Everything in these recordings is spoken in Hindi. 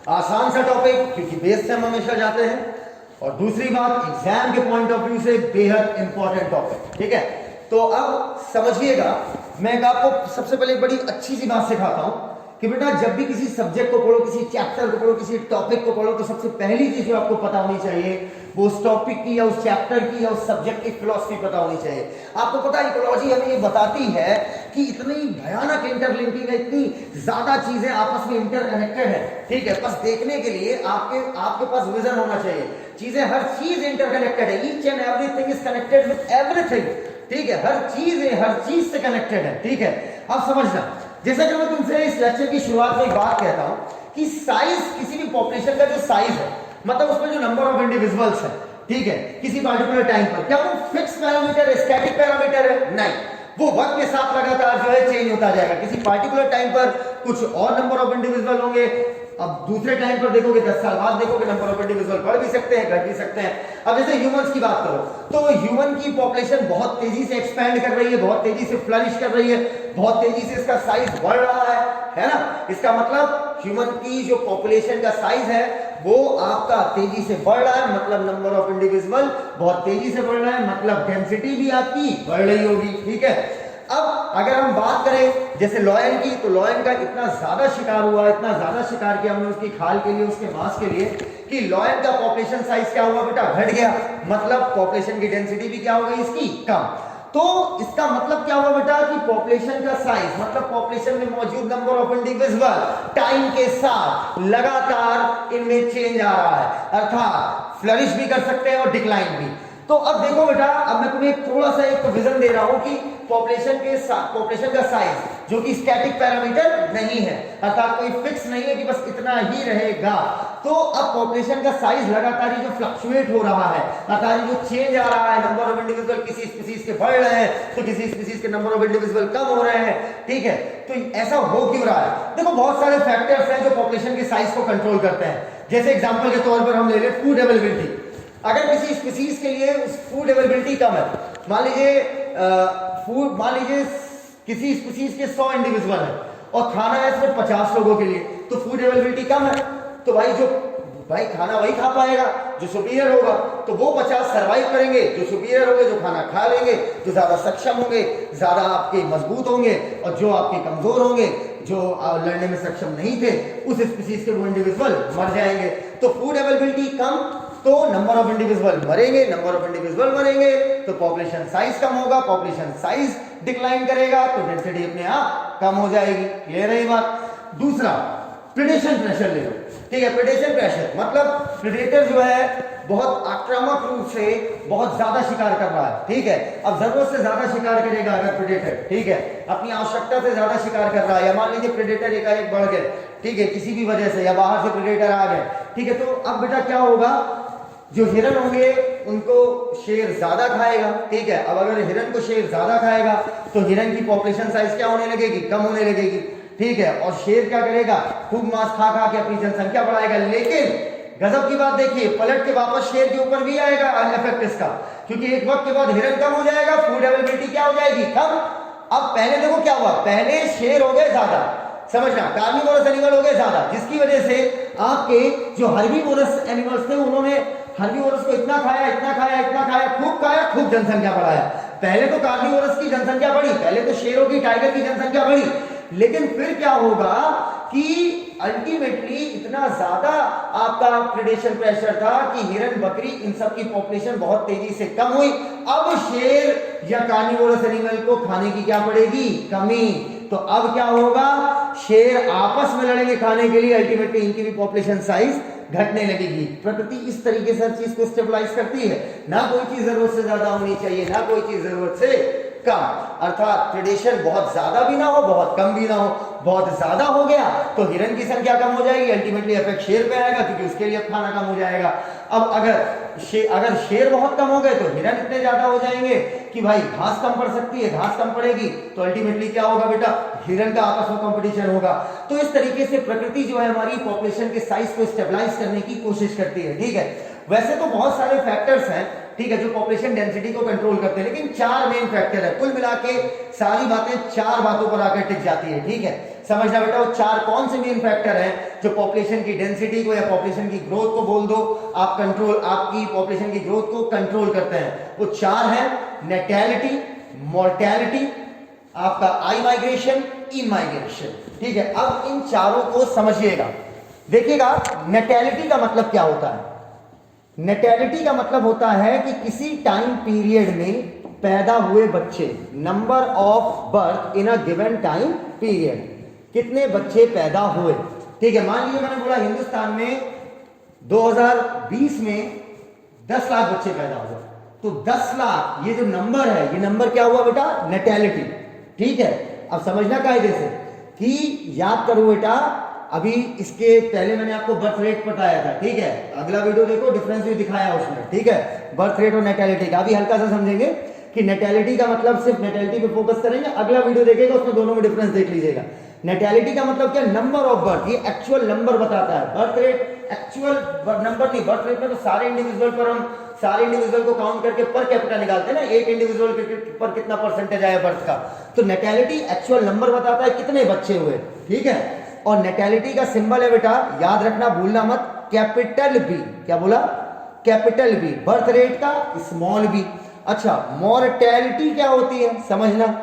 आसान सा टॉपिक क्योंकि बेस से हम हमेशा जाते हैं, और दूसरी बात एग्जाम के पॉइंट ऑफ व्यू से बेहद इंपॉर्टेंट टॉपिक। ठीक है, तो अब समझिएगा, मैं आपको सबसे पहले एक बड़ी अच्छी सी बात सिखाता हूं कि बेटा जब भी किसी सब्जेक्ट को पढ़ो, किसी चैप्टर को पढ़ो, किसी टॉपिक को पढ़ो, तो सबसे पहली चीज जो आपको पता होनी चाहिए वो उस टॉपिक की या उस चैप्टर की या उस सब्जेक्ट की फिलॉसफी पता होनी चाहिए। आपको पता है इकोलॉजी हमें ये बताती है कि इतनी भयानक इंटरलिंकिंग है, इतनी ज्यादा चीजें आपस में इंटरकनेक्टेड है। ठीक है, बस देखने के लिए आपके पास विजन होना चाहिए। चीजें, हर चीज इंटरकनेक्टेड है, each and everything is connected with everything. ठीक है, हर चीज से कनेक्टेड है। ठीक है, अब समझना, जैसा कि मैं तुमसे इस लेक्चर की शुरुआत में एक बात कहता हूं कि साइज, किसी भी पॉपुलेशन का जो साइज है, मतलब उसमें जो नंबर ऑफ इंडिविजुअल्स है, ठीक है, किसी पार्टिकुलर टाइम पर, क्या वो फिक्स पैरामीटर है, स्टैटिक पैरामीटर है? नहीं, वो वक्त के साथ लगातार जो है चेंज होता जाएगा। किसी पार्टिकुलर टाइम पर कुछ और नंबर ऑफ इंडिविजुअल होंगे, अब दूसरे टाइम पर देखोगे, 10 साल बाद देखोगे, नंबर ऑफ इंडिविजुअल बढ़ भी सकते हैं, घट भी सकते हैं। अब जैसे ह्यूमंस की बात करो तो ह्यूमन की पॉपुलेशन बहुत तेजी से एक्सपैंड कर रही है, बहुत तेजी से फ्लरिश कर रही है, बहुत तेजी से इसका साइज बढ़ रहा है ना। इसका मतलब ह्यूमन की जो पॉपुलेशन का साइज है वो आपका तेजी से बढ़ रहा है, मतलब नंबर ऑफ इंडिविजुअल बहुत तेजी से बढ़ रहा है, मतलब डेंसिटी भी आपकी बढ़ रही होगी। ठीक है, अब अगर हम बात करें जैसे लॉयन की, तो लॉयन का इतना ज्यादा शिकार हुआ, इतना ज्यादा शिकार किया हमने उसकी खाल के लिए, उसके मांस के लिए, कि लॉयन का पॉपुलेशन साइज क्या हुआ बेटा? घट गया। मतलब पॉपुलेशन की डेंसिटी भी क्या हो गई इसकी? कम। तो इसका मतलब क्या हुआ बेटा कि पॉपुलेशन का साइज, मतलब पॉपुलेशन में मौजूद नंबर ऑफ इंडिविजुअल टाइम के साथ लगातार इनमें चेंज आ रहा है, अर्थात फ्लरिश भी कर सकते हैं और डिक्लाइन भी। तो अब देखो बेटा, अब मैं तुम्हें थोड़ा सा एक विजन दे रहा हूं कि पॉपुलेशन का साइज जो कि स्टैटिक पैरामीटर नहीं है, अर्थात कोई फिक्स नहीं है कि बस इतना ही रहेगा। तो अब पॉपुलेशन का साइज लगातार जो फ्लक्चुएट हो रहा है, लगातार जो चेंज आ रहा है, नंबर ऑफ इंडिविजुअल किसी स्पीसीज के बढ़ रहे हैं तो किसी स्पीसीज के नंबर ऑफ इंडिविजुअल कम हो रहे हैं। ठीक है, तो ऐसा हो क्यों रहा है? देखो बहुत सारे फैक्टर्स हैं जो पॉपुलेशन के साइज को कंट्रोल करते हैं। जैसे एग्जांपल के तौर पर हम ले लें फूड अवेलेबिलिटी। अगर किसी स्पीसीज के लिए फूड अवेलेबिलिटी कम है, मान लीजिए किसी स्पीसीज के 100 इंडिविजुअल है और खाना है सिर्फ 50 लोगों के लिए, तो फूड अवेलेबिलिटी कम है, तो भाई खाना वही खा पाएगा जो सुपीरियर होगा, तो वो 50 सरवाइव करेंगे जो सुपीरियर होंगे, जो खाना खा लेंगे, जो ज्यादा सक्षम होंगे, ज्यादा आपके मजबूत होंगे, और जो आपके कमजोर होंगे, जो लड़ने में सक्षम नहीं थे, उस स्पीसीज के वो इंडिविजुअल मर जाएंगे। तो फूड अवेलेबिलिटी कम तो नंबर ऑफ इंडिविजुअल मरेंगे, नंबर ऑफ इंडिविजुअल मरेंगे तो पॉपुलेशन साइज कम होगा, पॉपुलेशन साइज डिक्लाइन करेगा तो डेंसिटी अपने आप कम हो जाएगी। क्लियर है ये बात? दूसरा, प्रेडेशन प्रेशर ले लो। ठीक है, प्रेडेशन प्रेशर मतलब प्रेडेटर जो है बहुत आक्रामक रूप से बहुत ज्यादा शिकार कर रहा है। ठीक है, अब जरूरत से ज्यादा शिकार करेगा अगर प्रेडेटर, ठीक है, अपनी आवश्यकता से ज्यादा शिकार कर रहा है, या मान लीजिए प्रेडेटर एकाएक बढ़ गए, ठीक है, किसी भी वजह से, या बाहर से प्रेडेटर आ गए, ठीक है, तो अब बेटा क्या होगा, जो हिरन होंगे उनको शेर ज्यादा खाएगा। ठीक है, अब अगर हिरन को शेर ज्यादा खाएगा तो हिरन की पॉपुलेशन साइज क्या होने लगेगी? कम होने लगेगी। ठीक है, और शेर क्या करेगा? खूब मांस खा खा के अपनी जनसंख्या बढ़ाएगा। लेकिन गजब की बात देखिए, पलट के वापस शेर के ऊपर भी आएगा इफेक्ट इसका, क्योंकि एक वक्त के बाद हिरन कम हो जाएगा, फूड अवेलेबिलिटी क्या हो जाएगी? कम। अब पहले देखो क्या हुआ, पहले शेर हो गए ज्यादा, समझना, कार्निवोरस एनिमल हो गए ज्यादा, जिसकी वजह से आपके जो हर्बीवोरस एनिमल्स थे उन्होंने हर्बीवोरस को इतना खाया, इतना खाया, इतना खाया, खूब जनसंख्या बढ़ाया। पहले तो कार्निवोरस की जनसंख्या बढ़ी, पहले तो शेरों की, टाइगर की जनसंख्या बढ़ी, लेकिन फिर क्या होगा कि अल्टीमेटली इतना ज्यादा आपका प्रेडेशन प्रेशर था कि हिरन, बकरी, इन सब की पॉपुलेशन बहुत तेजी से कम हुई। अब शेर या कार्निवोरस एनिमल को खाने की क्या पड़ेगी? कमी। तो अब क्या होगा, शेर आपस में लड़ेंगे खाने के लिए, अल्टीमेटली इनकी भी पॉपुलेशन साइज घटने लगेगी। प्रकृति इस तरीके से हर चीज को स्टेबलाइज करती है, ना कोई चीज जरूरत से ज्यादा होनी चाहिए, ना कोई चीज जरूरत से कम, अर्थात प्रेडेशन बहुत ज्यादा भी ना हो, बहुत कम भी ना हो। बहुत ज्यादा हो गया तो हिरन की संख्या कम हो जाएगी, अल्टीमेटली इफेक्ट शेर पे आएगा क्योंकि उसके लिए खाना कम हो जाएगा। अब अगर शेर बहुत कम हो गए तो हिरन इतने ज्यादा हो जाएंगे कि भाई घास कम पड़ सकती है, घास कम पड़ेगी तो अल्टीमेटली क्या होगा बेटा, हिरन का आपस में कंपटीशन होगा। तो इस तरीके से प्रकृति जो है हमारी पॉपुलेशन के साइज को स्टेबलाइज करने की कोशिश करती है। ठीक है, वैसे तो बहुत सारे फैक्टर्स हैं, ठीक है, जो पॉपुलेशन डेंसिटी को कंट्रोल करते हैं, लेकिन 4 मेन फैक्टर है। कुल मिला के सारी बातें 4 बातों पर आकर टिक जाती है। ठीक है, समझना बेटा, वो 4 कौन से मेन फैक्टर हैं जो पॉपुलेशन की डेंसिटी को या पॉपुलेशन की ग्रोथ को बोल दो आप कंट्रोल, आपकी पॉपुलेशन की ग्रोथ को कंट्रोल करते हैं। वो 4 है, नेटैलिटी, मोर्टैलिटी, आपका आई माइग्रेशन, ई माइग्रेशन। ठीक है, अब इन चारों को समझिएगा। देखिएगा, नेटैलिटी का मतलब क्या होता है? नेटैलिटी का मतलब होता है कि किसी टाइम पीरियड में पैदा हुए बच्चे, number of birth in a given time period, कितने बच्चे पैदा हुए। ठीक है, मान लीजिए मैंने बोला हिंदुस्तान में 2020 में 10 लाख बच्चे पैदा हुए, तो 10 लाख ये जो नंबर है, ये नंबर क्या हुआ बेटा? नेटैलिटी। ठीक है, अब समझना कायदे से कि याद करो बेटा, अभी इसके पहले मैंने आपको बर्थ रेट बताया था। ठीक है, अगला वीडियो देखो, डिफरेंस भी दिखाया उसमें। ठीक है, बर्थ रेट और नेटैलिटी का अभी हल्का सा समझेंगे कि नेटैलिटी का मतलब, सिर्फ नेटैलिटी पे फोकस करेंगे, अगला वीडियो देखेगा उसमें दोनों में डिफरेंस देख लीजिएगा। नेटैलिटी का मतलब क्या? नंबर ऑफ बर्थ, ये एक्चुअल नंबर बताता है। बर्थ रेट एक्चुअल नंबर नहीं, बर्थ रेट में तो सारे इंडिविजुअल पर हम सारे इंडिविजुअल को काउंट करके पर कैपिटा निकालते हैं ना, एक इंडिविजुअल पर कितना परसेंटेज आया बर्थ का। तो नेटैलिटी एक्चुअल नंबर बताता है कितने बच्चे हुए। ठीक है, और नेटैलिटी का सिंबल है बेटा, याद रखना, भूलना मत, कैपिटल बी। क्या बोला? Capital B. बर्थ रेट का स्मॉल बी। अच्छा, मॉर्टैलिटी क्या होती है समझना।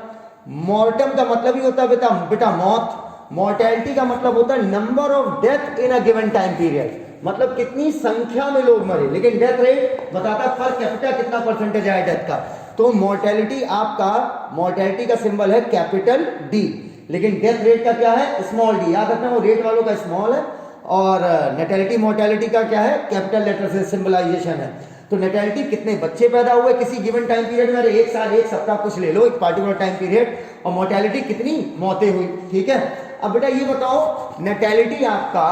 मॉर्टम का मतलब ही होता है बेटा मौत। मॉर्टैलिटी का मतलब होता है number of death in a given time period, मतलब कितनी संख्या में लोग मरे। लेकिन डेथ रेट बताता है पर कैपिटा कितना परसेंटेज आया डेथ का। तो मॉर्टैलिटी आपका, मॉर्टैलिटी का सिंबल है कैपिटल डी, लेकिन डेथ रेट का क्या है? Small D. याद रखना, वो रेट वालों का स्मॉल है और नेटैलिटी मॉर्टैलिटी का क्या है? कैपिटल लेटर से सिंबलाइजेशन है। तो नेटैलिटी कितने बच्चे पैदा हुए किसी गिवन टाइम पीरियड में, एक साल, एक सप्ताह, कुछ ले लो, एक पार्टिकुलर टाइम पीरियड, और मॉर्टैलिटी कितनी मौतें हुई। ठीक है, अब बेटा ये बताओ, नेटैलिटी आपका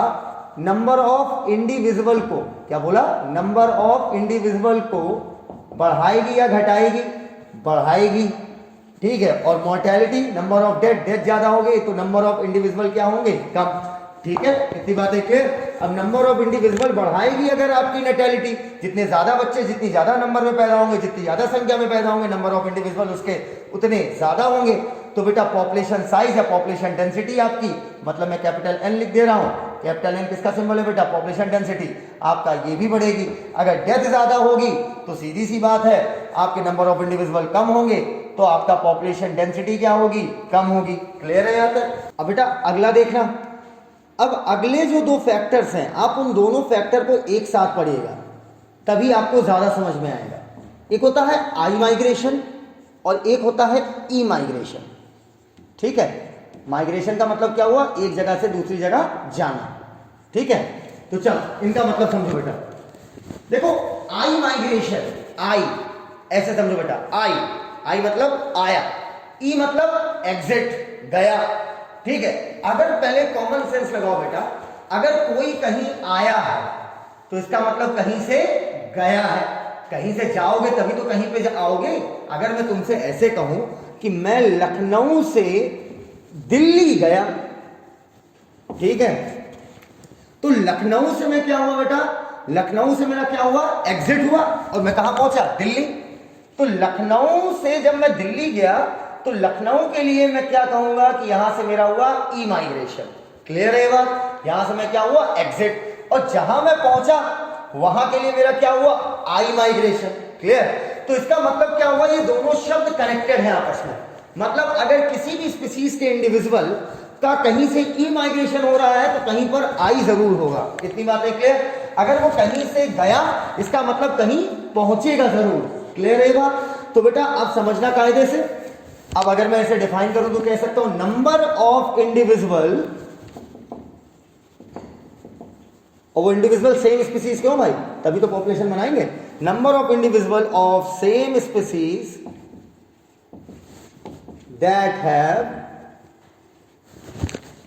नंबर ऑफ इंडिविजुअल को, क्या बोला? नंबर ऑफ इंडिविजुअल को बढ़ाएगी या घटाएगी? बढ़ाएगी। ठीक है, और मॉर्टैलिटी, नंबर ऑफ डेथ ज्यादा हो गई तो नंबर ऑफ इंडिविजुअल क्या होंगे? कम। ठीक है, इतनी बातें क्लियर। अब नंबर ऑफ इंडिविजुअल बढ़ाएगी अगर आपकी नेटैलिटी, जितने ज्यादा बच्चे जितनी ज्यादा नंबर में पैदा होंगे, जितनी ज्यादा संख्या में पैदा होंगे, नंबर ऑफ इंडिविजुअल उसके उतने ज्यादा होंगे। तो बेटा पॉपुलेशन साइज या पॉपुलेशन डेंसिटी आपकी, मतलब मैं कैपिटल एन लिख दे रहा हूं, कैपिटल एन किसका सिंबल है बेटा? पॉपुलेशन डेंसिटी, आपका ये भी बढ़ेगी। अगर डेथ ज्यादा होगी तो सीधी सी बात है, आपके नंबर ऑफ इंडिविजुअल कम होंगे तो आपका पॉपुलेशन डेंसिटी क्या होगी? कम होगी। क्लियर है यहाँ तक? अब बेटा अगला देखना, अब अगले जो 2 फैक्टर्स हैं, आप उन दोनों फैक्टर को एक साथ पढ़िएगा, तभी आपको ज्यादा समझ में आएगा। एक होता है आई माइग्रेशन और एक होता है ई माइग्रेशन। ठीक है, माइग्रेशन का मतलब क्या हुआ? एक जगह से दूसरी जगह जाना। ठीक है, तो चल इनका मतलब समझो बेटा। देखो, आई माइग्रेशन, आई ऐसे समझो बेटा, आई मतलब आया, ई मतलब एग्जिट, गया। ठीक है, अगर पहले कॉमन सेंस लगाओ बेटा, अगर कोई कहीं आया है तो इसका मतलब कहीं से गया है। कहीं से जाओगे तभी तो कहीं पे आओगे। अगर मैं तुमसे ऐसे कहूं कि मैं लखनऊ से दिल्ली गया, ठीक है, तो लखनऊ से मैं क्या हुआ बेटा? लखनऊ से मेरा क्या हुआ? एग्जिट हुआ, और मैं कहां पहुंचा? दिल्ली। तो लखनऊ से जब मैं दिल्ली गया तो लखनऊ के लिए मैं क्या कहूंगा कि यहां से मेरा हुआ ई माइग्रेशन। क्लियर है बात? यहां से मैं क्या हुआ? एग्जिट। और जहां मैं पहुंचा वहां के लिए मेरा क्या हुआ? आई माइग्रेशन। क्लियर? तो इसका मतलब क्या हुआ? ये दोनों शब्द कनेक्टेड हैं आपस में। मतलब अगर किसी भी स्पीसीज के इंडिविजुअल का कहीं से ई माइग्रेशन हो रहा है तो कहीं पर आई जरूर होगा। कितनी बातें क्लियर? अगर वो कहीं से गया, इसका मतलब कहीं पहुंचेगा जरूर। क्लियर है बात? तो बेटा अब समझना कायदे से। अब अगर मैं इसे डिफाइन करूं तो कह सकता हूं नंबर ऑफ इंडिविजुअल, और वो इंडिविजुअल सेम स्पीसीज क्यों भाई? तभी तो पॉपुलेशन बनाएंगे। Number of individual of same species that have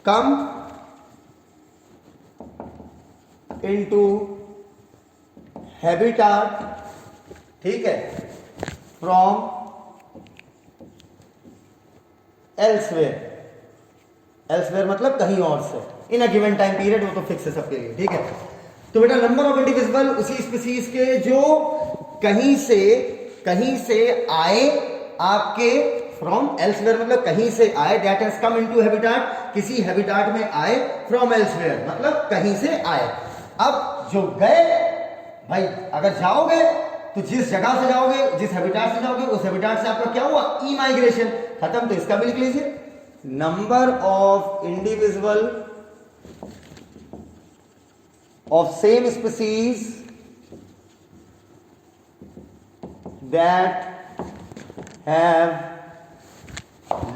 come into habitat, ठीक है, फ्रॉम एल्सवेयर। एल्सवेयर मतलब कहीं और से, इन अ गिवन टाइम पीरियड, वो तो फिक्स है सबके लिए। ठीक है, तो बेटा नंबर ऑफ इंडिविजुअल उसी स्पीसीज के जो कहीं से आए आपके फ्रॉम एल्सवेयर मतलब कहीं से आए, that has come into habitat, किसी हैबिटाट में आए, फ्रॉम एल्सवेयर मतलब कहीं से आए। अब जो गए भाई, अगर जाओगे तो जिस जगह से जाओगे, जिस हैबिटाट से जाओगे, उस हैबिटाट से आपका क्या हुआ, ई माइग्रेशन खत्म। तो इसका भी लिख लीजिए, number of individual of same species that have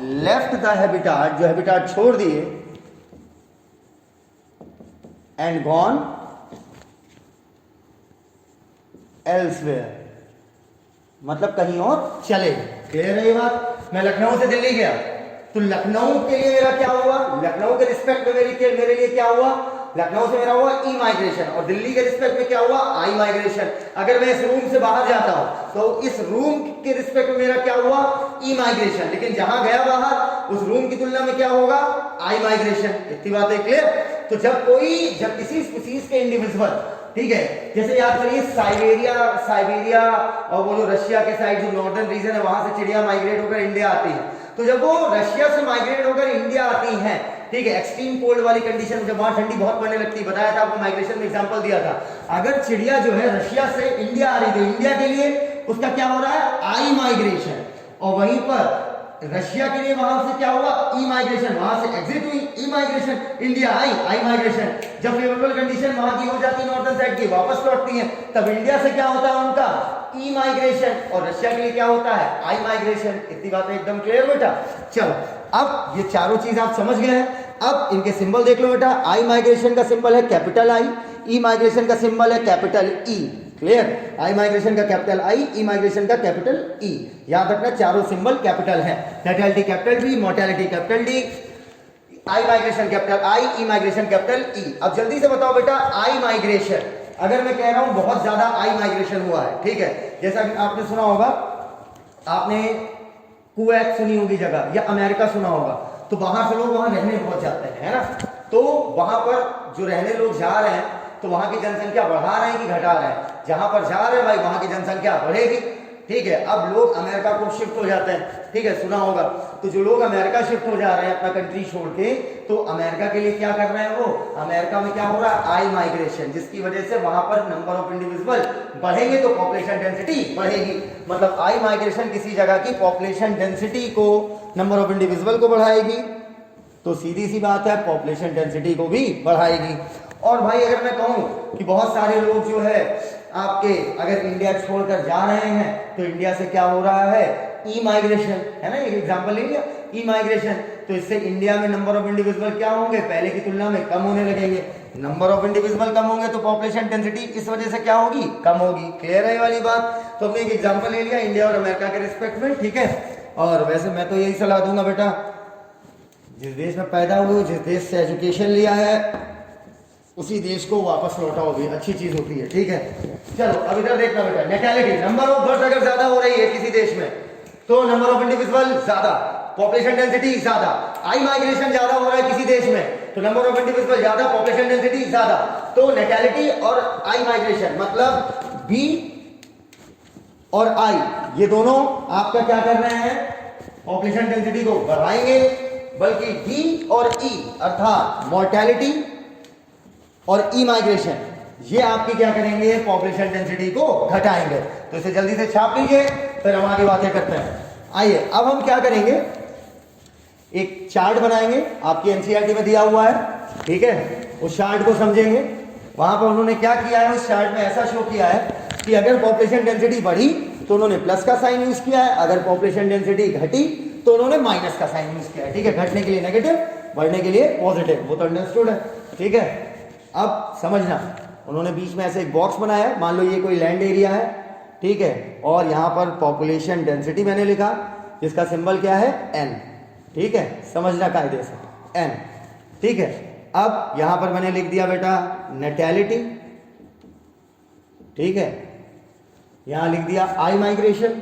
left the habitat, जो हैबिटाट छोड़ दिए, एंड गॉन एल्सवेयर मतलब कहीं और चले। क्लियर है ये बात। मैं लखनऊ से दिल्ली गया तो लखनऊ के लिए मेरा क्या हुआ, लखनऊ के रिस्पेक्ट में मेरे लिए क्या हुआ, लखनऊ से मेरा हुआ ई माइग्रेशन, और दिल्ली के रिस्पेक्ट में क्या हुआ, आई माइग्रेशन। अगर मैं इस रूम से बाहर जाता हूं तो इस रूम के रिस्पेक्ट में मेरा क्या हुआ, ई माइग्रेशन, लेकिन जहां गया बाहर उस रूम की तुलना में क्या होगा, आई माइग्रेशन। इतनी बात है क्लियर। तो जब किसी स्पीसीज के इंडिविजुअल, ठीक है, जैसे याद करिए साइबेरिया और वो जो रशिया के साइड जो नॉर्दर्न रीजन है वहां से चिड़िया माइग्रेट होकर इंडिया आती है। तो जब वो रशिया से माइग्रेट होकर इंडिया आती हैं, ठीक है, एक्सट्रीम कोल्ड वाली कंडीशन, जब वहां ठंडी बहुत पड़ने लगती है, बताया था आपको, माइग्रेशन में एग्जांपल दिया था। अगर चिड़िया जो है रशिया से इंडिया आ रही है तो इंडिया के लिए उसका क्या हो रहा है, आई माइग्रेशन, और वहीं पर रशिया के लिए वहां से क्या हुआ, ई माइग्रेशन, वहां से एग्जिट हुई, ई माइग्रेशन, इंडिया आई माइग्रेशन। जब फेवरेबल कंडीशन वहां की हो जाती है नॉर्दर्न साइड की, वापस लौटती है, तब इंडिया से क्या होता है उनका, ई माइग्रेशन, और रशिया के लिए क्या होता है, आई माइग्रेशन। इतनी बातें एकदम क्लियर बेटा। चलो अब ये चारों चीज आप समझ गए हैं। अब इनके सिंबल देख लो बेटा। आई माइग्रेशन का सिंबल है कैपिटल आई, ई माइग्रेशन का सिंबल है कैपिटल ई। क्लियर, आई माइग्रेशन का कैपिटल आई, ई माइग्रेशन का कैपिटल ई। याद रखना चारों सिंबल कैपिटल है। Natality capital D, mortality capital D, I migration capital I, E migration capital E. अब जल्दी से बताओ बेटा, आई माइग्रेशन, अगर मैं कह रहा हूं बहुत ज्यादा आई माइग्रेशन हुआ है, ठीक है, जैसा कि आपने सुना होगा, आपने कुवैत सुनी होगी जगह, या अमेरिका सुना होगा, तो बाहर से लोग वहां रहने पहुंच जाते हैं, है ना। तो वहां पर जो रहने लोग जा रहे हैं तो वहां की जनसंख्या बढ़ा रहे हैं कि घटा रहे हैं, जहां पर जा रहे हैं भाई वहां की जनसंख्या बढ़ेगी, ठीक है। अब लोग अमेरिका को शिफ्ट हो जाते हैं, ठीक है, सुना होगा। तो जो लोग अमेरिका शिफ्ट हो जा रहे हैं अपना कंट्री छोड़ के, तो अमेरिका के लिए क्या कर रहे हैं वो, अमेरिका में क्या हो रहा है, आई माइग्रेशन, जिसकी वजह से वहां पर नंबर ऑफ इंडिविजुअल बढ़ेंगे तो पॉपुलेशन डेंसिटी बढ़ेगी। मतलब आई माइग्रेशन किसी जगह की पॉपुलेशन डेंसिटी को, नंबर ऑफ इंडिविजुअल को बढ़ाएगी, तो सीधी सी बात है पॉपुलेशन डेंसिटी को भी बढ़ाएगी। और भाई अगर मैं कहूं कि बहुत सारे लोग जो है आपके अगर इंडिया छोड़कर जा रहे हैं तो इंडिया से क्या हो रहा है, ई माइग्रेशन, है ना, एक एग्जांपल ले लिया, ई माइग्रेशन। तो इससे इंडिया में नंबर ऑफ इंडिविजुअल क्या होंगे, पहले की तुलना में कम होने लगेंगे। नंबर ऑफ इंडिविजुअल कम होंगे तो पॉपुलेशन डेंसिटी इस वजह से क्या होगी, कम होगी। क्लियर है ये वाली बात। तो हमने एक एग्जांपल ले लिया इंडिया और अमेरिका के रिस्पेक्ट में, ठीक है। और वैसे मैं तो यही सलाह दूंगा बेटा, जिस देश में पैदा हुए, जिस देश से एजुकेशन लिया है, उसी देश को वापस लौटाओ भी अच्छी चीज होती है, ठीक है। चलो अब इधर देखना बेटा, नेटैलिटी, नंबर ऑफ बर्थ अगर ज्यादा हो रही है किसी देश में तो नंबर ऑफ इंडिविजुअल ज्यादा, पॉपुलेशन डेंसिटी ज्यादा। आई माइग्रेशन ज्यादा हो रहा है किसी देश में तो नंबर ऑफ इंडिविजुअल ज्यादा, पॉपुलेशन डेंसिटी ज्यादा। तो नेटैलिटी और आई माइग्रेशन मतलब बी और आई, ये दोनों आपका क्या कर रहे हैं, पॉपुलेशन डेंसिटी को बढ़ाएंगे, बल्कि डी और ई अर्थात मोर्टेलिटी और ई माइग्रेशन ये आपकी क्या करेंगे, पॉपुलेशन डेंसिटी को घटाएंगे। तो इसे जल्दी से छाप लीजिए, फिर हम आगे बातें करते हैं। आइए अब हम क्या करेंगे, एक चार्ट बनाएंगे, आपकी एनसीईआरटी में दिया हुआ है, ठीक है। उस चार्ट को समझेंगे। वहां पर उन्होंने क्या किया है, उस चार्ट में ऐसा शो किया है कि अगर पॉपुलेशन डेंसिटी बढ़ी तो उन्होंने प्लस का साइन यूज किया है, अगर पॉपुलेशन डेंसिटी घटी तो उन्होंने माइनस का साइन यूज किया है, ठीक है। घटने के लिए नेगेटिव, बढ़ने के लिए पॉजिटिव, वो तो अंडरस्टूड है, ठीक है। अब समझना, उन्होंने बीच में ऐसे एक बॉक्स बनाया, मान लो ये कोई लैंड एरिया है, ठीक है, और यहाँ पर पॉपुलेशन डेंसिटी मैंने लिखा, जिसका सिंबल क्या है, एन, ठीक है, समझना कायदे से, एन, ठीक है। अब यहाँ पर मैंने लिख दिया बेटा नेटैलिटी, ठीक है, यहाँ लिख दिया आई माइग्रेशन।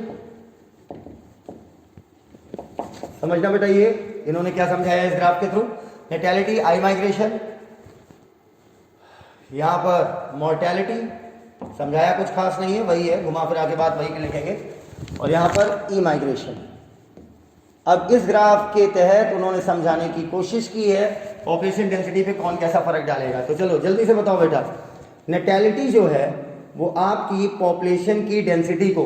समझना बेटा, ये इन्होंने क्या समझाया इस ग्राफ के थ्रू, नेटैलिटी, आई माइग्रेशन, यहां पर मोर्टेलिटी, समझाया कुछ खास नहीं है, वही है, घुमा फिरा के बाद वही लिखेंगे, और यहां पर ई माइग्रेशन, अब इस ग्राफ के तहत उन्होंने समझाने की कोशिश की है पॉपुलेशन डेंसिटी पे कौन कैसा फर्क डालेगा। तो चलो जल्दी से बताओ बेटा, नेटैलिटी जो है वो आपकी पॉपुलेशन की डेंसिटी को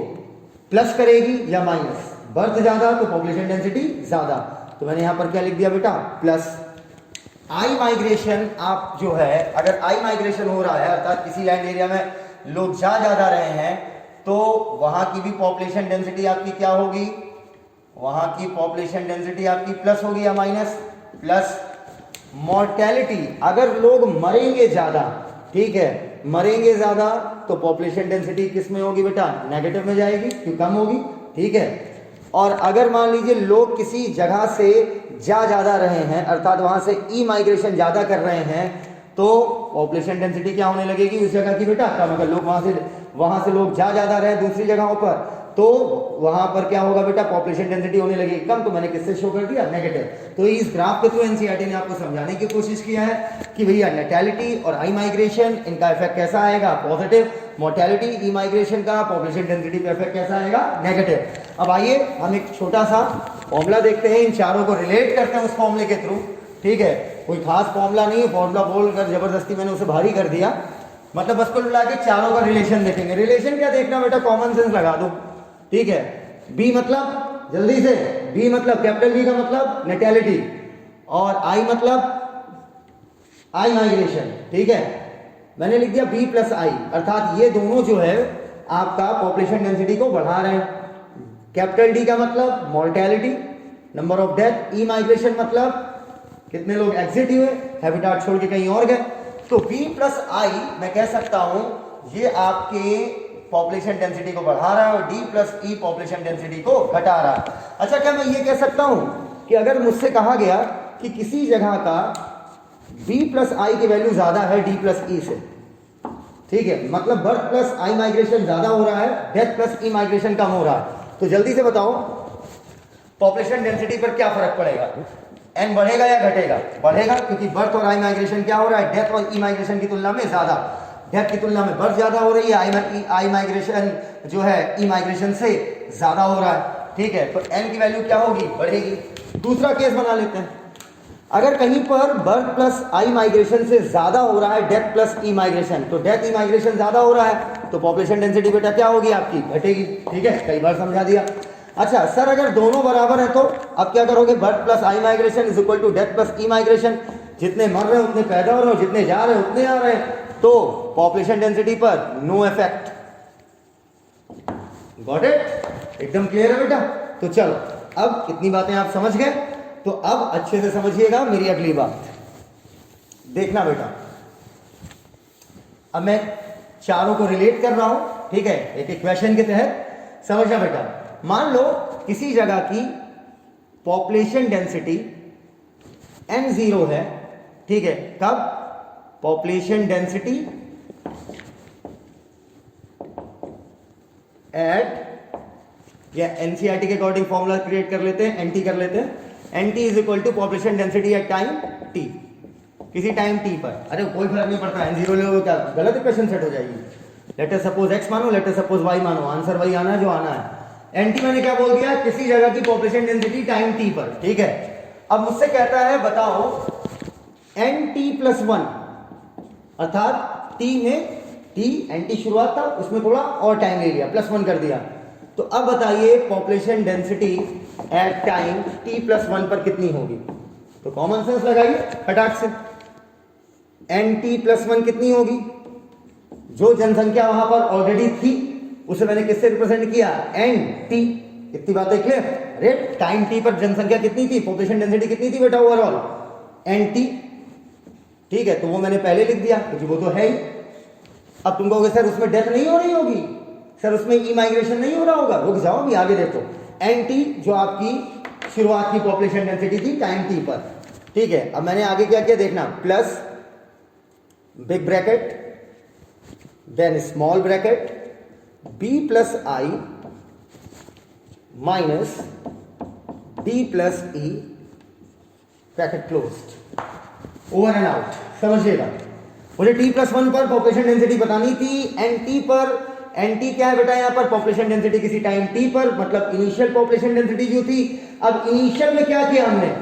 प्लस करेगी या माइनस। बर्थ ज्यादा तो पॉपुलेशन डेंसिटी ज्यादा, तो मैंने यहां पर क्या लिख दिया बेटा, प्लस। आई माइग्रेशन आप जो है, अगर आई माइग्रेशन हो रहा है अर्थात किसी लैंड एरिया में लोग ज्यादा रहे हैं तो वहां की भी पॉपुलेशन डेंसिटी आपकी क्या होगी, वहां की पॉपुलेशन डेंसिटी आपकी प्लस होगी या माइनस, प्लस। मॉर्टेलिटी, अगर लोग मरेंगे ज्यादा, ठीक है, मरेंगे ज्यादा तो पॉपुलेशन डेंसिटी किस में होगी बेटा, नेगेटिव में जाएगी क्योंकि कम होगी, ठीक है। और अगर मान लीजिए लोग किसी जगह से ज्यादा रहे हैं अर्थात वहां से ई माइग्रेशन ज्यादा कर रहे हैं तो पॉपुलेशन डेंसिटी क्या होने लगेगी उस जगह की बेटा कम। अगर लोग वहां से लोग ज्यादा रहे दूसरी जगहों पर तो वहां पर क्या होगा बेटा, पॉपुलेशन डेंसिटी होने लगेगी कम। तो मैंने किससे शो कर दिया, नेगेटिव। तो इस ग्राफ के थ्रू एनसीईआरटी ने आपको समझाने की कोशिश किया है कि भैया नेटैलिटी और आई माइग्रेशन इनका इफेक्ट कैसा आएगा, पॉजिटिव। मोर्टेलिटी, ई माइग्रेशन का पॉपुलेशन डेंसिटी पे इफेक्ट कैसा आएगा, नेगेटिव। अब आइए हम एक छोटा सा फॉर्मूला देखते हैं, इन चारों को रिलेट करते हैं उस फॉर्मूले के थ्रू, ठीक है। कोई खास फॉर्मूला नहीं है, फॉर्मूला बोलकर जबरदस्ती मैंने उसे भारी कर दिया, मतलब बस कुल मिला के चारों का रिलेशन देखेंगे। रिलेशन क्या देखना बेटा, कॉमन सेंस लगा दो, ठीक है। बी मतलब, जल्दी से, बी मतलब कैपिटल बी का मतलब नेटैलिटी और आई मतलब आई माइग्रेशन, ठीक है। मैंने लिख दिया बी प्लस आई, अर्थात ये दोनों जो है आपका पॉपुलेशन डेंसिटी को बढ़ा रहे हैं। कैपिटल डी का मतलब mortality, number of death. E migration मतलब कितने लोग एग्जिट हुए, हैबिटाट छोड़ के कहीं और गए। तो बी प्लस आई मैं कह सकता हूं ये आपके पॉपुलेशन डेंसिटी को बढ़ा रहा है और डी प्लस ई पॉपुलेशन डेंसिटी को घटा रहा है। अच्छा, क्या मैं ये कह सकता हूं कि अगर मुझसे कहा गया कि किसी जगह का बी प्लस आई की वैल्यू ज्यादा है डी प्लस ई से, ठीक है, मतलब बर्थ प्लस आई माइग्रेशन ज्यादा हो रहा है, डेथ प्लस ई माइग्रेशन कम हो रहा है, तो जल्दी से बताओ पॉपुलेशन डेंसिटी पर क्या फर्क पड़ेगा, एन बढ़ेगा या घटेगा, बढ़ेगा, क्योंकि बर्थ और आई माइग्रेशन क्या हो रहा है, डेथ और ई माइग्रेशन की तुलना में ज्यादा, डेथ की तुलना में बर्थ ज्यादा हो रही है, आई माइग्रेशन जो है ई माइग्रेशन से ज्यादा हो रहा है, ठीक है। तो एन की वैल्यू क्या होगी, बढ़ेगी। दूसरा केस बना लेते हैं, अगर कहीं पर बर्थ प्लस आई माइग्रेशन से ज्यादा हो रहा है डेथ प्लस ई माइग्रेशन, तो डेथ ई माइग्रेशन ज्यादा हो रहा है तो पॉपुलेशन डेंसिटी बेटा क्या होगी आपकी, घटेगी, ठीक है, कई बार समझा दिया। अच्छा सर, अगर दोनों बराबर है तो अब क्या करोगे, birth plus I migration is equal to death plus E migration, जितने मर रहे हैं उतने पैदा हो रहे हैं, जितने जा रहे हैं उतने आ रहे हैं, तो पॉपुलेशन डेंसिटी पर नो इफेक्ट। गॉट इट, एकदम क्लियर है बेटा। तो चलो अब इतनी बातें आप समझ गए, तो अब अच्छे से समझिएगा मेरी अगली बात, देखना बेटा। अब मैं चारों को रिलेट कर रहा हूं, ठीक है, एक इक्वेशन के तहत, समझना बेटा। मान लो किसी जगह की पॉपुलेशन डेंसिटी n0 है, ठीक है, कब, पॉपुलेशन डेंसिटी एट, या एनसीईआरटी के अकॉर्डिंग फॉर्मूला क्रिएट कर लेते हैं, एनटी कर लेते हैं, NT is equal to population density at time T, किसी टाइम टी पर। अरे कोई फर्क नहीं पड़ता, n0 ले क्या गलत इक्वेशन सेट हो जाएगी। लेट अस सपोज x मानो, लेट अस सपोज y मानो, आंसर वही आना है जो आना है। एनटी मैंने क्या बोल दिया, किसी जगह की पॉपुलेशन डेंसिटी टाइम टी पर, ठीक है। अब मुझसे कहता है बताओ nt प्लस 1, अर्थात टी में टी एनटी शुरुआत था, उसमें थोड़ा और टाइम ले लिया, प्लस 1 कर दिया। तो अब बताइए population density at time T plus 1 पर कितनी होगी। तो कॉमन सेंस लगाइए फटाक से, एन टी प्लस 1 कितनी होगी, जो जनसंख्या वहां पर ऑलरेडी थी उसे मैंने किससे रिप्रेजेंट किया, एन टी। इतनी बातें क्लियर। रेट टाइम टी पर जनसंख्या कितनी थी, पॉपुलेशन डेंसिटी कितनी थी बेटा ओवरऑल, एन टी, ठीक है। तो वो मैंने पहले लिख दिया क्योंकि वो तो है ही। अब तुम कहोगे सर उसमें डेथ नहीं हो रही होगी, सर उसमें ई माइग्रेशन नहीं हो रहा होगा, रुक जाओ अभी आगे देखो। एन टी जो आपकी शुरुआत की पॉपुलेशन डेंसिटी थी टाइम टी पर, ठीक है। अब मैंने आगे क्या किया देखना, plus big bracket then small bracket B plus I minus D plus E bracket closed, over and out. समझिएगा, मुझे टी प्लस 1 पर पॉपुलेशन डेंसिटी बतानी थी, एन टी पर, एन टी क्या है बेटा यहाँ पर, पॉपुलेशन डेंसिटी किसी टाइम टी पर, मतलब इनिशियल पॉपुलेशन डेंसिटी जो थी अब इनिशियल में क्या किया हमने,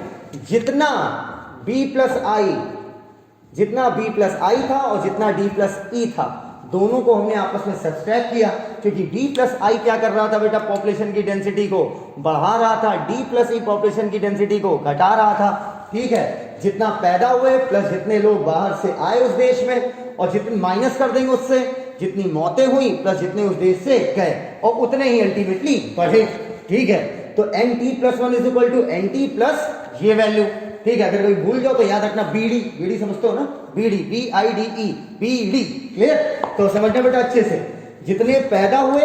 जितना b प्लस आई था और जितना d प्लस ई था, दोनों को हमने आपस में सब्सट्रैक्ट किया, क्योंकि d प्लस आई क्या कर रहा था बेटा, पॉपुलेशन की डेंसिटी को बढ़ा रहा था, d प्लस ई पॉपुलेशन की डेंसिटी को घटा रहा था। ठीक है, जितना पैदा हुए प्लस जितने लोग बाहर से आए उस देश में, और जितने माइनस कर देंगे उससे, जितनी मौतें हुई प्लस जितने उस देश से गए, और उतने ही अल्टीमेटली बढ़े। ठीक है, तो nt+1 is equal to nt plus ये वैल्यू। ठीक है, अगर कोई भूल जाओ तो याद रखना, बीडी समझते हो ना, बीडी BIDE बीडी, क्लियर? तो समझना बेटा अच्छे से, जितने पैदा हुए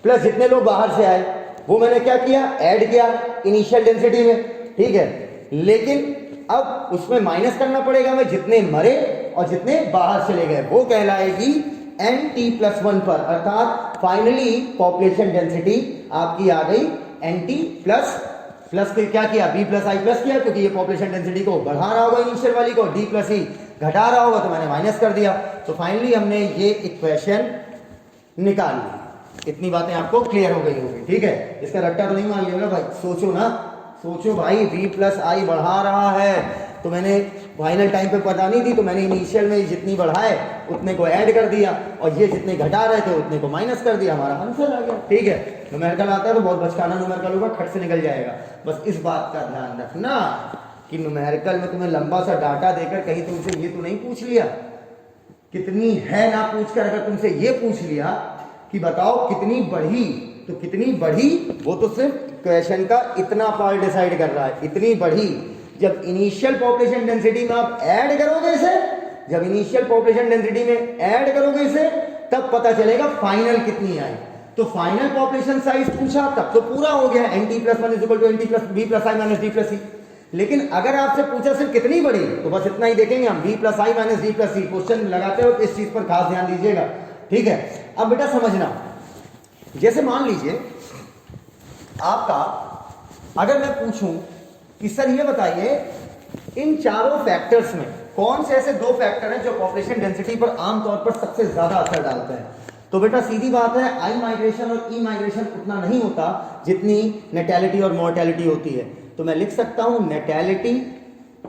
प्लस जितने लोग बाहर से आए, वो मैंने क्या किया, ऐड किया इनिशियल डेंसिटी में। ठीक है, लेकिन अब उसमें माइनस करना पड़ेगा मैं जितने मरे और जितने बाहर चले गए, वो कहलाएगी nt+1 पर, अर्थात फाइनली पॉपुलेशन डेंसिटी आपकी आ गई nt प्लस फिर क्या किया, b प्लस आई प्लस किया, क्योंकि ये पॉपुलेशन डेंसिटी को बढ़ा रहा होगा इनिशियल वाली को, d प्लस ई घटा रहा होगा, तो मैंने माइनस कर दिया। तो फाइनली हमने ये इक्वेशन निकाल ली। इतनी बातें आपको क्लियर हो गई होगी। ठीक है, इसका रट्टा तो नहीं मान लिया ना भाई, सोचो ना, सोचो भाई, b प्लस आई बढ़ा रहा है, तो मैंने फाइनल टाइम पे पता नहीं थी, तो मैंने इनिशियल में जितनी बढ़ाए उतने को ऐड कर दिया, और ये जितने घटा रहे थे उतने को माइनस कर दिया, हमारा आंसर आ गया। ठीक है, न्यूमेरिकल आता है तो बहुत बचकाना न्यूमेरिकल होगा, खट से निकल जाएगा। बस इस बात का ध्यान रखना कि न्यूमेरिकल में तुम्हें लंबा सा डाटा देकर कहीं तुमसे ये तो नहीं पूछ लिया कितनी है, ना पूछकर अगर तुमसे ये पूछ लिया कि बताओ कितनी बढ़ी, तो कितनी बढ़ी वो तो सिर्फ क्वेश्चन का इतना पार्ट डिसाइड कर रहा है, इतनी बढ़ी। जब इनिशियल पॉपुलेशन डेंसिटी में आप ऐड करोगे इसे, जब इनिशियल पॉपुलेशन डेंसिटी में ऐड करोगे इसे, तब पता चलेगा फाइनल कितनी आई। तो फाइनल पॉपुलेशन साइज पूछा तब तो पूरा हो गया, nt+1 is equal to nt plus b plus I minus d plus E. लेकिन अगर आपसे पूछा सिर्फ कितनी बढ़ी, तो बस इतना ही देखेंगे हम, b plus I minus d plus E. Question लगाते हो इस चीज पर खास ध्यान दीजिएगा। ठीक है, अब बेटा समझना, जैसे मान लीजिए आपका, अगर मैं पूछूं कि सर ये बताइए इन चारों फैक्टर्स में कौन से ऐसे दो फैक्टर हैं जो पॉपुलेशन डेंसिटी पर आमतौर पर सबसे ज्यादा असर डालते हैं, तो बेटा सीधी बात है, आई माइग्रेशन और ई माइग्रेशन उतना नहीं होता जितनी नेटैलिटी और मॉर्टेलिटी होती है। तो मैं लिख सकता हूं नेटैलिटी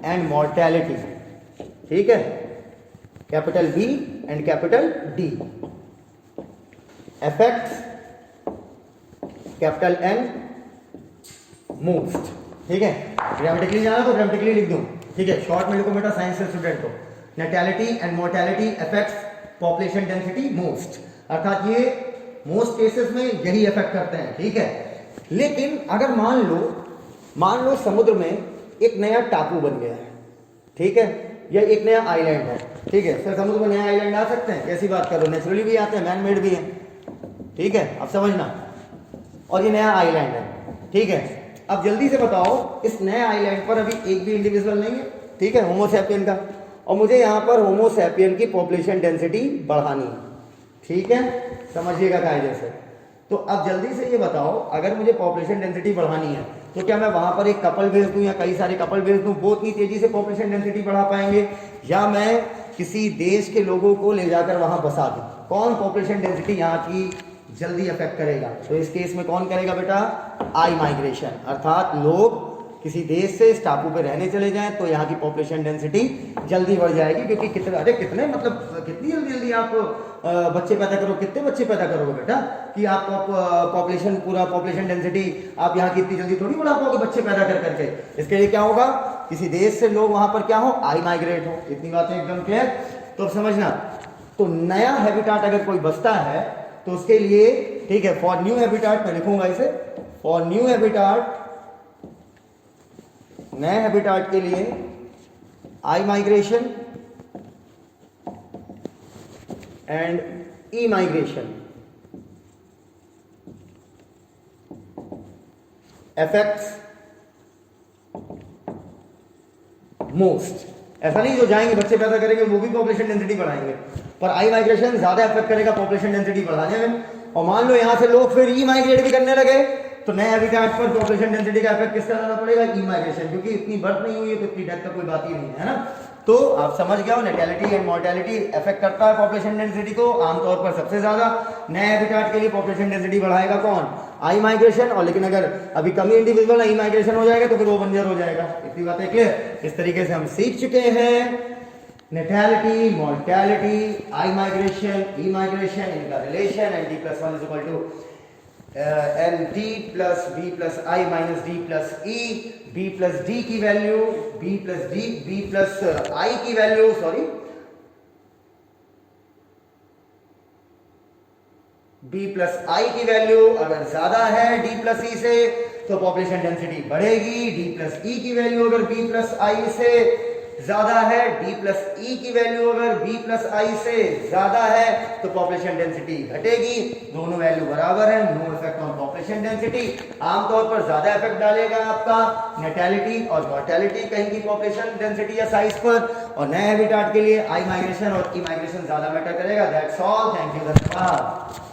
एंड मॉर्टेलिटी। ठीक है, capital B and capital D, effects capital N, most. ठीक है, ग्रामेटिकली जाना तो ग्रामेटिकली लिख दूं। ठीक है, शॉर्ट में लिखो बेटा साइंस के स्टूडेंट को, natality and mortality affects population density most, अर्थात ये मोस्ट केसेस में यही अफेक्ट करते हैं। ठीक है, लेकिन अगर मान लो समुद्र में एक नया टापू बन गया है, ठीक है, या एक नया आइलैंड है। ठीक है, सर समुद्र में नया आइलैंड आ सकते हैं, कैसी बात कर रहे हो, नेचुरली भी आते हैं, मैन मेड भी है। ठीक है, अब समझना, और ये नया आइलैंड है। ठीक है, अब जल्दी से बताओ, इस नए आइलैंड पर अभी एक भी इंडिविजुअल नहीं है, ठीक है, होमोसैपियन का, और मुझे यहाँ पर होमोसैपियन की पॉपुलेशन डेंसिटी बढ़ानी है। ठीक है, समझिएगा कायदे से। तो अब जल्दी से ये बताओ, अगर मुझे पॉपुलेशन डेंसिटी बढ़ानी है तो क्या मैं वहां पर एक कपल भेज दूं या कई सारे कपल भेज दूं, वो इतनी तेजी से पॉपुलेशन डेंसिटी बढ़ा पाएंगे, या मैं किसी देश के लोगों को ले जाकर वहां बसा दूं? कौन पॉपुलेशन डेंसिटी यहाँ की जल्दी अफेक्ट करेगा? तो इस केस में कौन करेगा बेटा? आई माइग्रेशन, अर्थात लोग किसी देश से इस टापू पे रहने चले जाएं तो यहाँ की पॉपुलेशन डेंसिटी जल्दी बढ़ जाएगी, क्योंकि कितने मतलब कितनी जल्दी आप बच्चे पैदा करो, कितने बच्चे पैदा करोगे बेटा कि आप पूरा पॉपुलेशन डेंसिटी आप यहाँ की इतनी जल्दी थोड़ी बढ़ा पाओगे बच्चे पैदा कर करके। इसके लिए क्या होगा, किसी देश से लोग वहां पर क्या हो, आई माइग्रेट हो। इतनी बातें एकदम क्लियर? तो अब समझना, तो नया हैबिटाट अगर कोई बसता है तो उसके लिए, ठीक है, फॉर न्यू हैबिटाट मैं लिखूंगा इसे, फॉर न्यू हैबिटाट, नए हैबिटाट के लिए immigration and emigration affects most. ऐसा नहीं जो जाएंगे बच्चे पैदा करेंगे वो भी पॉपुलेशन डेंसिटी बढ़ाएंगे, पर आई माइग्रेशन ज्यादा अफेक्ट करेगा पॉपुलेशन डेंसिटी बढ़ाने में। और मान लो यहां से लोग फिर ई माइग्रेट भी करने लगे तो नए हैबिटाट पर पॉपुलेशन डेंसिटी का इफेक्ट किसका ज्यादा पड़ेगा? ई माइग्रेशन, क्योंकि इतनी बर्थ नहीं हुई है तो इतनी डेथ का कोई बात ही नहीं है ना। तो आप समझ गए हो, नेटेलिटी एंड मोर्टेलिटी इफेक्ट करता है पॉपुलेशन डेंसिटी को आमतौर पर सबसे ज्यादा। नए हैबिटेट के लिए पॉपुलेशन डेंसिटी बढ़ाएगा कौन? आई माइग्रेशन। और लेकिन अगर अभी कमी इंडिविजुअल आई माइग्रेशन हो जाएगा तो फिर वो बंजर हो जाएगा। इतनी बातें क्लियर? इस तरीके से हम सीख चुके हैं natality, mortality, I migration, E migration, इनका relation, and D plus one is equal to N D plus B plus I minus D plus E, B plus D की वैल्यू, बी प्लस आई की value, sorry B plus I की वैल्यू अगर ज्यादा है डी प्लस ई से तो पॉपुलेशन डेंसिटी बढ़ेगी। डी प्लस ई की वैल्यू अगर बी प्लस आई से ज्यादा है, डी प्लस ई की वैल्यू अगर बी प्लस आई से ज्यादा है तो पॉपुलेशन डेंसिटी घटेगी। दोनों वैल्यू बराबर है, no effect on population density. आमतौर पर ज्यादा इफेक्ट डालेगा आपका नेटेलिटी और मोर्टेलिटी कहीं की पॉपुलेशन डेंसिटी या साइज पर, और नए हैबिटेट के लिए आई माइग्रेशन और ई माइग्रेशन ज्यादा मैटर करेगा। दैट्स ऑल, थैंक यू, धन्यवाद।